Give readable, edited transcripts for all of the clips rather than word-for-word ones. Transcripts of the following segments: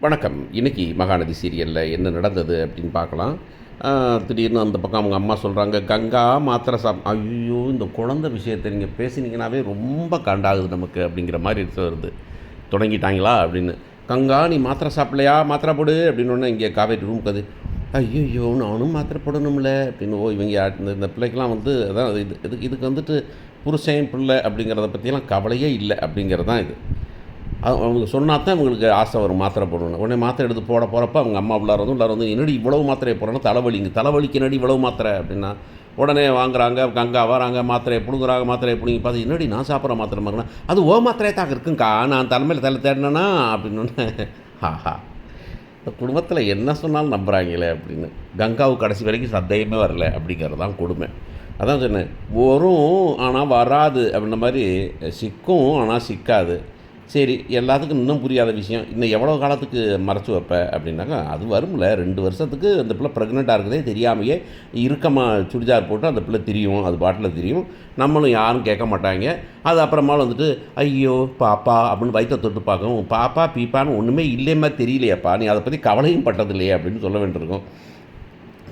வணக்கம். இன்னைக்கு மகாநதி சீரியலில் என்ன நடந்தது அப்படின்னு பார்க்கலாம். திடீர்னு அந்த பக்கம் அவங்க அம்மா சொல்கிறாங்க, கங்கா மாத்திரை ஐயோ, இந்த குழந்தை விஷயத்தை நீங்கள் பேசினீங்கன்னாவே ரொம்ப காண்டாகுது நமக்கு அப்படிங்கிற மாதிரி வருது. தொடங்கிட்டாங்களா அப்படின்னு. கங்கா நீ மாத்திரை சாப்பிடலையா, மாத்திரை போடு அப்படின்னோடனே இங்கே காவேரி ரூமுக்கு அது ஐயோ நானும் மாத்திரை போடணும்ல அப்படின்னு. இவங்க இந்த பிள்ளைக்கெலாம் வந்து அதான் இதுக்கு வந்துட்டு புருஷன் பிள்ளை அப்படிங்கிறத பற்றியெல்லாம் கவலையே இல்லை அப்படிங்கிறது தான் இது. அவங்க சொன்னா தான் இவங்களுக்கு ஆசை வரும் மாத்திரை போடணும். உடனே மாத்திரை எடுத்து போகிறப்ப அவங்க அம்மா உள்ளார வந்து என்னடி இவ்வளவு மாத்திரையை போடுறோன்னா தலைவலிக்கு என்னடி இவ்வளவு மாத்திரை அப்படின்னா உடனே வாங்குறாங்க. கங்கா வராங்க, மாத்திரையை பிடுங்குறாங்க. மாத்திரையை பிடுங்கி பார்த்து என்னடி நான் சாப்பிட்ற மாத்திரை மாதிரினா அது ஓ மாத்திரையே தான் இருக்குங்க்கா, நான் தலைமையில் தேடினேன்னா அப்படின்னு. ஆஹா, இந்த குடும்பத்தில் என்ன சொன்னாலும் நம்புகிறாங்களே அப்படின்னு. கங்காவுக்கு கடைசி வரைக்கும் சந்தேகமே வரல அப்படிங்கிறது தான் கொடுமை. அதான் சொன்னேன், வரும் ஆனால் வராது அப்படின்ற மாதிரி, சிக்கும் ஆனால் சிக்காது. சரி, எல்லாத்துக்கும் இன்னும் புரியாத விஷயம், இன்னும் எவ்வளோ காலத்துக்கு மறைச்சி வைப்ப அப்படின்னாக்கா, அது வரும்ல 2 வருஷத்துக்கு அந்த பிள்ளை ப்ரெக்னெண்ட்டாக இருக்குதே தெரியாமையே இறுக்கமாக சுடிதார் போட்டு அந்த பிள்ளை திரியும், அது பாட்டில் திரியும், நம்மளும் யாரும் கேட்க மாட்டாங்க. அது அப்புறமால வந்துட்டு ஐயோ பாப்பா அப்படின்னு வயிற்ற தொட்டு பார்க்கவும், பாப்பா பீப்பான்னு ஒன்றுமே இல்லையம்மா தெரியலையாப்பா, நீ அதை பற்றி கவலையும் பட்டதில்லையே அப்படின்னு சொல்ல வேண்டியிருக்கும்.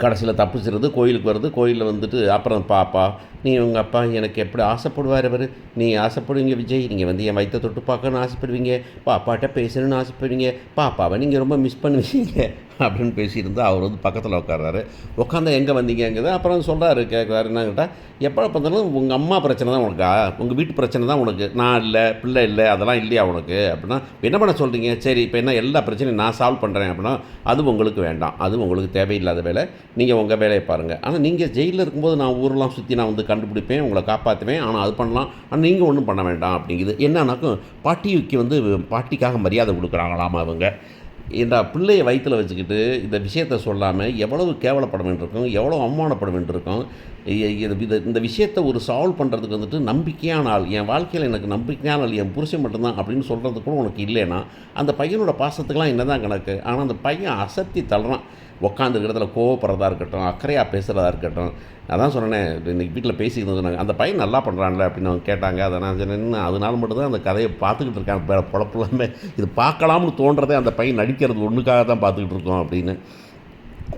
கடைசியில் தப்பிச்சிருது, கோயிலுக்கு வருது. கோயிலில் வந்துட்டு அப்புறம் பாப்பா நீ உங்கள் அப்பா எனக்கு எப்படி ஆசைப்படுவார் அவர், நீ ஆசைப்படுவீங்க விஜய், நீங்கள் வந்து என் வயிற்ற தொட்டு பார்க்கணுன்னு ஆசைப்படுவீங்க, பாப்பாட்ட பேசணுன்னு ஆசைப்படுவீங்க, பாப்பாவை நீங்கள் ரொம்ப மிஸ் பண்ணுவீங்க அப்படின்னு பேசியிருந்தால் அவர் வந்து பக்கத்தில் உட்கார்றாரு. உட்காந்தா எங்கே வந்தீங்கங்கிறது அப்புறம் சொல்கிறாரு, கேட்குறாரு என்ன கேட்டால், எப்போ பார்த்தாலும் உங்கள் அம்மா பிரச்சனை தான் உனக்கா, உங்கள் வீட்டு பிரச்சனை தான் உனக்கு, நான் இல்லை பிள்ளை இல்லை அதெல்லாம் இல்லையா உனக்கு அப்படின்னா என்ன பண்ண சொல்கிறீங்க, சரி இப்போ என்ன எல்லா பிரச்சனையும் நான் சால்வ் பண்ணுறேன் அப்படின்னா அது உங்களுக்கு வேண்டாம், அது உங்களுக்கு தேவையில்லாத வேலை, நீங்கள் உங்கள் வேலையை பாருங்கள். ஆனால் நீங்கள் ஜெயிலில் இருக்கும்போது நான் ஊரெலாம் சுற்றி நான் வந்து கண்டுபிடிப்பேன், உங்களை காப்பாற்றுவேன், ஆனால் அது பண்ணலாம், ஆனால் நீங்கள் ஒன்றும் பண்ண வேண்டாம் அப்படிங்குது. என்னன்னாக்கும் பாட்டிக்கு வந்து பாட்டிக்காக மரியாதை கொடுக்குறாங்களாமா அவங்க. இந்த பிள்ளையை வயிற்றில் வச்சுக்கிட்டு இந்த விஷயத்தை சொல்லாமல் எவ்வளவு கேவலப்பட வேண்டியிருக்கும், எவ்வளோ அவமானப்பட வேண்டியிருக்கும். இந்த விஷயத்தை ஒரு சால்வ் பண்ணுறதுக்கு வந்துட்டு நம்பிக்கையான ஆள், என் வாழ்க்கையில் எனக்கு நம்பிக்கையான ஆள் என் புருஷன் மட்டும்தான் அப்படின்னு சொல்கிறது கூட உனக்கு இல்லைன்னா அந்த பையனோட பாசத்துக்கெலாம் என்ன தான் கணக்கு. ஆனால் அந்த பையன் அசத்தி தள்ளுறான், உட்காந்துருக்கிறதுல கோவப்படுறதா இருக்கட்டும், அக்கறையாக பேசுகிறதா இருக்கட்டும். அதான் சொன்னேன், இன்றைக்கி வீட்டில் பேசிக்கிட்டு சொன்னாங்க, அந்த பையன் நல்லா பண்ணுறான்ல அப்படின்னு அவங்க கேட்டாங்க. அதை நான் சொன்னேன், அதனால மட்டும்தான் அந்த கதையை பார்த்துக்கிட்டு இருக்காங்க பொழப்புலாமே, இது பார்க்கலாம்னு தோன்றதே அந்த பையன் நடிக்கிறது ஒன்றுக்காக தான் பார்த்துக்கிட்டு இருக்கோம் அப்படின்னு,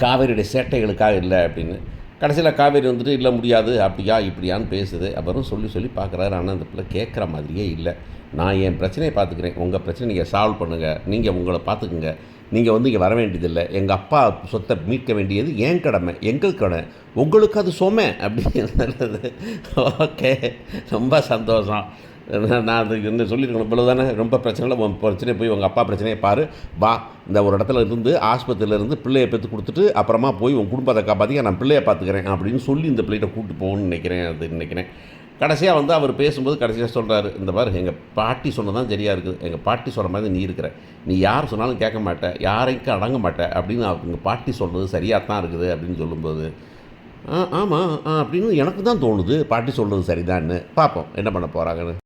காவேரியுடைய சேட்டைகளுக்காக இல்லை அப்படின்னு. கடைசியில் காவேரி வந்துட்டு இல்லை முடியாது அப்படியா இப்படியான்னு பேசுது. அப்புறம் சொல்லி பார்க்குறாரு. ஆனால் அந்த பிள்ளை கேட்குற மாதிரியே இல்லை. நான் என் பிரச்சனையை பார்த்துக்கிறேன், உங்கள் பிரச்சனை நீங்கள் சால்வ் பண்ணுங்கள், நீங்கள் உங்களை பார்த்துக்குங்க, நீங்கள் வந்து இங்கே வர வேண்டியதில்லை, எங்கள் அப்பா சொத்தை மீட்க வேண்டியது என் கடமை, எங்கள் கடமை, உங்களுக்கு அது சொமை அப்படின்னு. ஓகே, ரொம்ப சந்தோஷம். நான் அதுக்கு என்ன சொல்லியிருக்கணும், இவ்வளோ தானே, ரொம்ப பிரச்சனை இல்லை, உன் பிரச்சனையை போய் உங்கள் அப்பா பிரச்சனையை பாரு, வா இந்த ஒரு இடத்துல இருந்து ஆஸ்பத்திரியிலேருந்து பிள்ளையை பெற்று கொடுத்துட்டு அப்புறமா போய் உன் குடும்பத்தை காப்பாற்றிக்க நான் பிள்ளையை பார்த்துக்கிறேன் அப்படின்னு சொல்லி இந்த பிள்ளைகிட்ட கூப்பிட்டு போகணும்னு நினைக்கிறேன். கடைசியாக வந்து அவர் பேசும்போது கடைசியாக சொல்கிறாரு, இந்த பாரு எங்கள் பாட்டி சொன்னதான் சரியாக இருக்குது, எங்கள் பாட்டி சொல்கிற மாதிரி நீ இருக்கிற, நீ யார் சொன்னாலும் கேட்க மாட்டேன், யாரைக்கும் அடங்க மாட்டேன் அப்படின்னு எங்கள் பாட்டி சொல்கிறது சரியாக தான் இருக்குது அப்படின்னு சொல்லும்போது ஆமாம் அப்படின்னு எனக்கு தான் தோணுது, பாட்டி சொல்கிறது சரிதான்னு. பார்ப்போம் என்ன பண்ண போகிறாங்கன்னு.